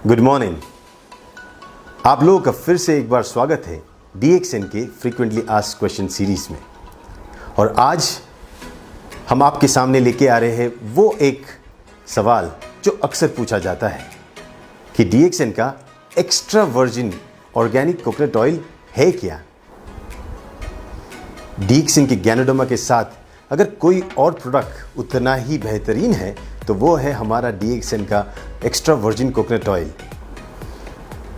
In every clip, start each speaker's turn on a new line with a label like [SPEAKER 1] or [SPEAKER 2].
[SPEAKER 1] Good morning. आप लोगों का फिर से एक बार स्वागत है DXN के फ्रीक्वेंटली आस्क्ड क्वेश्चन सीरीज में। और आज हम आपके सामने लेके आ रहे हैं वो एक सवाल जो अक्सर पूछा जाता है कि DXN का extra virgin organic coconut oil है क्या। DXN के गैनोडर्मा के साथ अगर कोई और प्रोडक्ट उतना ही बेहतरीन है तो वो है हमारा DXN का एक्स्ट्रा वर्जिन कोकोनट ऑयल।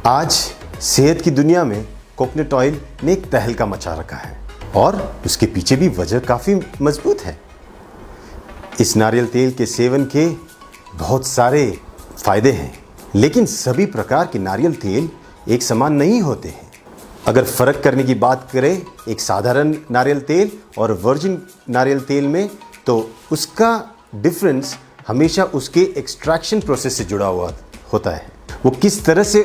[SPEAKER 1] आज सेहत की दुनिया में कोकोनट ऑयल ने एक तहलका मचा रखा है और उसके पीछे भी वजह काफ़ी मजबूत है। इस नारियल तेल के सेवन के बहुत सारे फायदे हैं, लेकिन सभी प्रकार के नारियल तेल एक समान नहीं होते हैं। अगर फ़र्क करने की बात करें एक साधारण नारियल तेल और वर्जिन नारियल तेल में, तो उसका डिफरेंस हमेशा उसके एक्सट्रैक्शन प्रोसेस से जुड़ा हुआ होता है। वो किस तरह से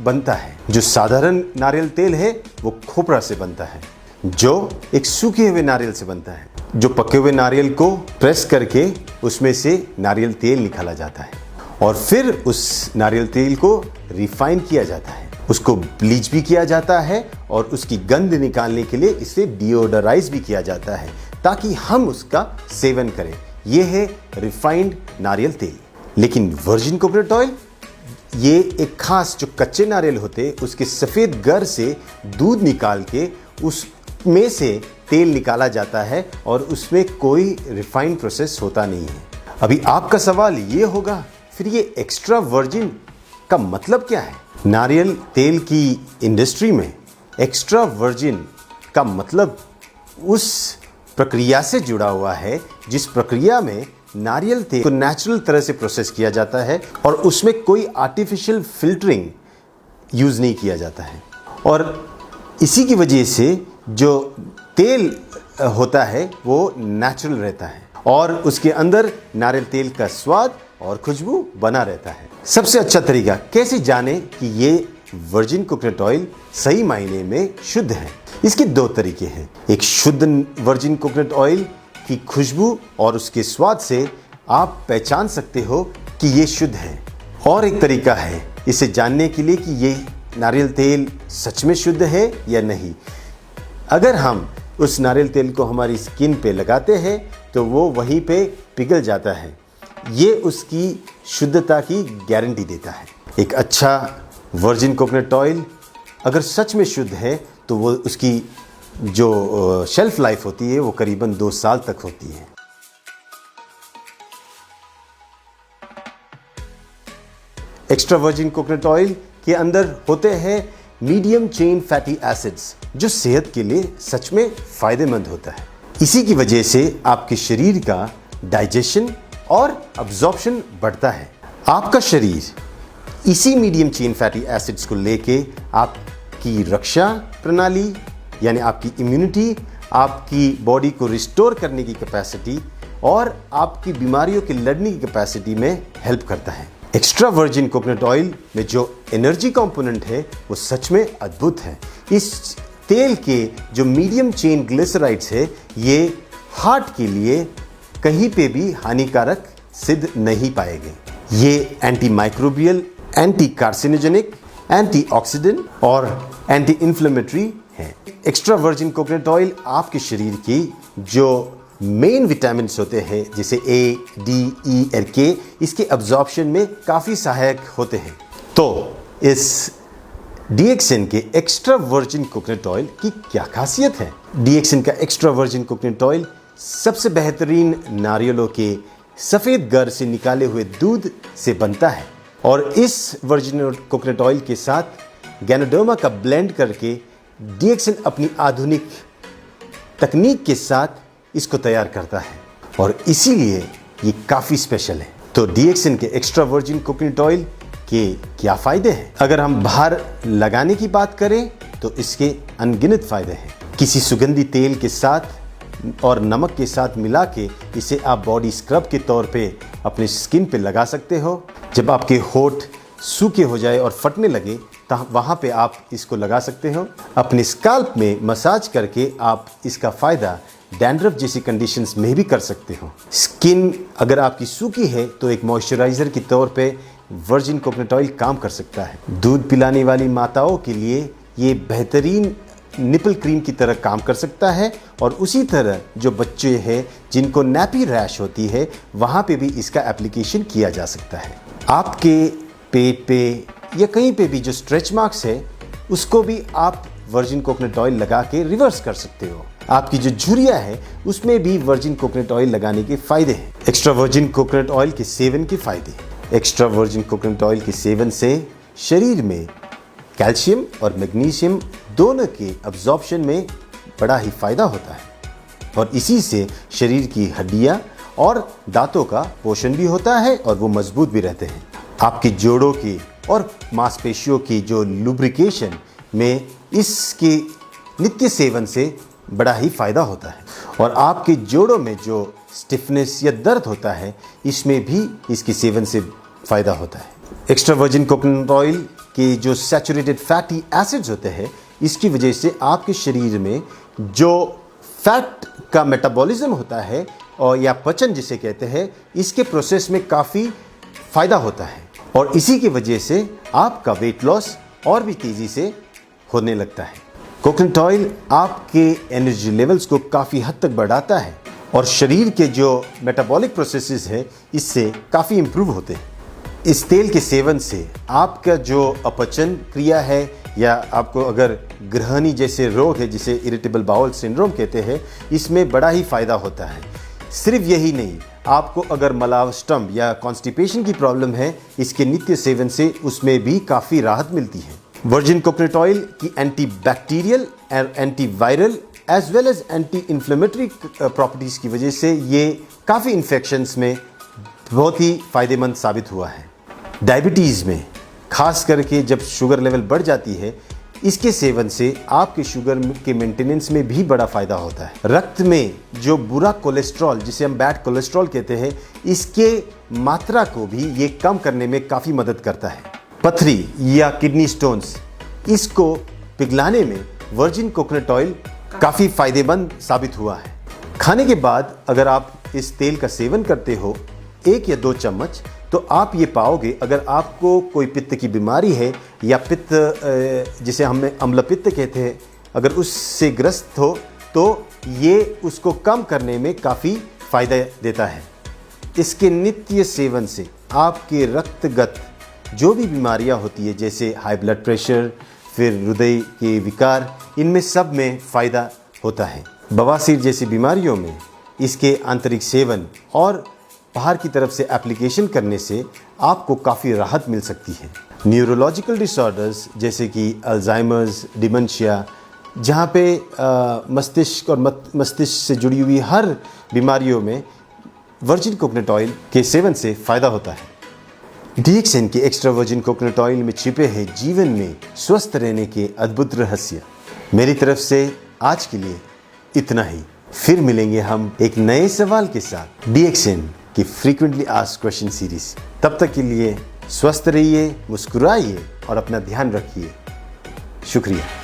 [SPEAKER 1] बनता है। जो साधारण नारियल तेल है वो खोपरा से बनता है, जो एक सूखे हुए नारियल से बनता है। जो पके हुए नारियल को प्रेस करके उसमें से नारियल तेल निकाला जाता है और फिर उस नारियल तेल को रिफाइन किया जाता है, उसको ब्लीच भी किया जाता है और उसकी गंध निकालने के लिए इसे डिओडराइज भी किया जाता है ताकि हम उसका सेवन करें। यह है रिफाइंड नारियल तेल। लेकिन वर्जिन कोकोनट ऑयल ये एक खास जो कच्चे नारियल होते उसके सफ़ेद गर से दूध निकाल के उसमें से तेल निकाला जाता है और उसमें कोई रिफाइन प्रोसेस होता नहीं है। अभी आपका सवाल ये होगा फिर ये एक्स्ट्रा वर्जिन का मतलब क्या है। नारियल तेल की इंडस्ट्री में एक्स्ट्रा वर्जिन का मतलब उस प्रक्रिया से जुड़ा हुआ है जिस प्रक्रिया में नारियल तेल को नेचुरल तरह से प्रोसेस किया जाता है और उसमें कोई आर्टिफिशियल फिल्टरिंग यूज़ नहीं किया जाता है। और इसी की वजह से जो तेल होता है वो नेचुरल रहता है और उसके अंदर नारियल तेल का स्वाद और खुशबू बना रहता है। सबसे अच्छा तरीका कैसे जाने कि ये वर्जिन कोकोनट ऑयल सही मायने में शुद्ध है, इसके दो तरीके हैं। एक शुद्ध वर्जिन कोकोनट ऑयल की खुशबू और उसके स्वाद से आप पहचान सकते हो कि ये शुद्ध है। और एक तरीका है इसे जानने के लिए कि ये नारियल तेल सच में शुद्ध है या नहीं। अगर हम उस नारियल तेल को हमारी स्किन पे लगाते हैं तो वो वहीं पे पिघल जाता है। ये उसकी शुद्धता की गारंटी देता है। एक अच्छा वर्जिन कोकोनट ऑयल अगर सच में शुद्ध है तो वो उसकी जो शेल्फ लाइफ होती है वो करीबन 2 साल तक होती है। एक्स्ट्रा वर्जिन कोकोनट ऑयल के अंदर होते हैं मीडियम चेन फैटी एसिड्स जो सेहत के लिए सच में फायदेमंद होता है। इसी की वजह से आपके शरीर का डाइजेशन और अब्जॉर्प्शन बढ़ता है। आपका शरीर इसी मीडियम चेन फैटी एसिड्स को लेके आपकी रक्षा प्रणाली यानी आपकी इम्यूनिटी, आपकी बॉडी को रिस्टोर करने की कैपेसिटी और आपकी बीमारियों के लड़ने की कैपेसिटी में हेल्प करता है। एक्स्ट्रा वर्जिन कोकोनट ऑयल में जो एनर्जी कंपोनेंट है वो सच में अद्भुत है। इस तेल के जो मीडियम चेन ग्लिसराइड्स है ये हार्ट के लिए कहीं पे भी हानिकारक सिद्ध नहीं पाए गए। ये anti microbial, anti carcinogenic, antioxidant और एंटी इन्फ्लेमेटरी है। एक्स्ट्रा वर्जिन कोकोनट ऑयल आपके शरीर की जो मेन विटामिन्स होते हैं जैसे A, D, E और K इसके अब्जॉर्प्शन में काफ़ी सहायक होते हैं। तो इस DXN के एक्स्ट्रा वर्जिन कोकोनट ऑयल की क्या खासियत है। DXN का एक्स्ट्रा वर्जिन कोकोनट ऑयल सबसे बेहतरीन नारियलों के सफ़ेद गर से निकाले हुए दूध से बनता है और इस वर्जिन कोकोनट ऑयल के साथ गैनोडर्मा का ब्लेंड करके DXN अपनी आधुनिक तकनीक के साथ इसको तैयार करता है और इसीलिए ये काफ़ी स्पेशल है। तो DXN के एक्स्ट्रा वर्जिन कोकोनट ऑयल के क्या फ़ायदे हैं। अगर हम बाहर लगाने की बात करें तो इसके अनगिनत फ़ायदे हैं। किसी सुगंधी तेल के साथ और नमक के साथ मिला के इसे आप बॉडी स्क्रब के तौर पे अपने स्किन पे लगा सकते हो। जब आपके होंठ सूखे हो जाए और फटने लगे तो वहाँ पे आप इसको लगा सकते हो। अपने स्काल्प में मसाज करके आप इसका फ़ायदा डैंड्रफ जैसी कंडीशंस में भी कर सकते हो। स्किन अगर आपकी सूखी है तो एक मॉइस्चराइज़र के तौर पे वर्जिन कोकोनट ऑयल काम कर सकता है। दूध पिलाने वाली माताओं के लिए ये बेहतरीन निपल क्रीम की तरह काम कर सकता है और उसी तरह जो बच्चे हैं जिनको नैपी रैश होती है वहाँ पे भी इसका एप्लीकेशन किया जा सकता है। आपके पेट पे या कहीं पे भी जो स्ट्रेच मार्क्स है उसको भी आप वर्जिन कोकोनट ऑयल लगा के रिवर्स कर सकते हो। आपकी जो झुर्रियाँ है उसमें भी वर्जिन कोकोनट ऑयल लगाने के फ़ायदे हैं। एक्स्ट्रा वर्जिन कोकोनट ऑयल के सेवन के फ़ायदे। एक्स्ट्रा वर्जिन कोकोनट ऑयल के सेवन से शरीर में कैल्शियम और मैग्नीशियम दोनों के अब्जॉर्प्शन में बड़ा ही फ़ायदा होता है और इसी से शरीर की हड्डियाँ और दांतों का पोषण भी होता है और वो मजबूत भी रहते हैं। आपके जोड़ों की और मांसपेशियों की जो लुब्रिकेशन में इसके नित्य सेवन से बड़ा ही फ़ायदा होता है और आपके जोड़ों में जो स्टिफनेस या दर्द होता है इसमें भी इसके सेवन से फ़ायदा होता है। एक्स्ट्रा वर्जिन कोकोनट ऑयल के जो सैचुरेटेड फैटी एसिड्स होते हैं इसकी वजह से आपके शरीर में जो फैट का मेटाबॉलिज्म होता है और या पचन जिसे कहते हैं इसके प्रोसेस में काफ़ी फ़ायदा होता है और इसी की वजह से आपका वेट लॉस और भी तेज़ी से होने लगता है। कोकोनट ऑयल आपके एनर्जी लेवल्स को काफ़ी हद तक बढ़ाता है और शरीर के जो मेटाबॉलिक प्रोसेसेस हैं इससे काफ़ी इम्प्रूव होते हैं। इस तेल के सेवन से आपका जो अपचन क्रिया है या आपको अगर गृहिणी जैसे रोग है जिसे इरिटेबल बाउल सिंड्रोम कहते हैं इसमें बड़ा ही फ़ायदा होता है। सिर्फ यही नहीं, आपको अगर मलावस्टम या कॉन्स्टिपेशन की प्रॉब्लम है इसके नित्य सेवन से उसमें भी काफ़ी राहत मिलती है। वर्जिन कोकोनट ऑयल की एंटी बैक्टीरियल और anti viral as well as anti inflammatory properties की वजह से ये काफ़ी इन्फेक्शंस में बहुत ही फ़ायदेमंद साबित हुआ है। डायबिटीज़ में खास करके जब शुगर लेवल बढ़ जाती है इसके सेवन से आपके शुगर के मेंटेनेंस में भी बड़ा फ़ायदा होता है। रक्त में जो बुरा कोलेस्ट्रॉल जिसे हम बैड कोलेस्ट्रॉल कहते हैं इसके मात्रा को भी ये कम करने में काफ़ी मदद करता है। पथरी या किडनी स्टोन्स इसको पिघलाने में वर्जिन कोकोनट ऑयल काफ़ी फ़ायदेमंद साबित हुआ है। खाने के बाद अगर आप इस तेल का सेवन करते हो 1 या 2 चम्मच तो आप ये पाओगे अगर आपको कोई पित्त की बीमारी है या पित्त जिसे हम अम्ल पित्त कहते हैं अगर उससे ग्रस्त हो तो ये उसको कम करने में काफ़ी फ़ायदा देता है। इसके नित्य सेवन से आपके रक्तगत जो भी बीमारियां होती है जैसे हाई ब्लड प्रेशर फिर हृदय के विकार इनमें सब में फ़ायदा होता है। बवासीर जैसी बीमारियों में इसके आंतरिक सेवन और बाहर की तरफ से एप्लीकेशन करने से आपको काफ़ी राहत मिल सकती है। न्यूरोलॉजिकल डिसऑर्डर्स जैसे कि अल्जाइमर्स, डिमेंशिया जहाँ पे मस्तिष्क और मस्तिष्क से जुड़ी हुई हर बीमारियों में वर्जिन कोकोनट ऑयल के सेवन से फ़ायदा होता है। डीएक्सएन के एक्स्ट्रा वर्जिन कोकोनट ऑयल में छिपे हैं जीवन में स्वस्थ रहने के अद्भुत रहस्य। मेरी तरफ से आज के लिए इतना ही। फिर मिलेंगे हम एक नए सवाल के साथ डीएक्सएन की फ्रीक्वेंटली आस्क्ड क्वेश्चन सीरीज। तब तक के लिए स्वस्थ रहिए, मुस्कुराइए और अपना ध्यान रखिए। शुक्रिया।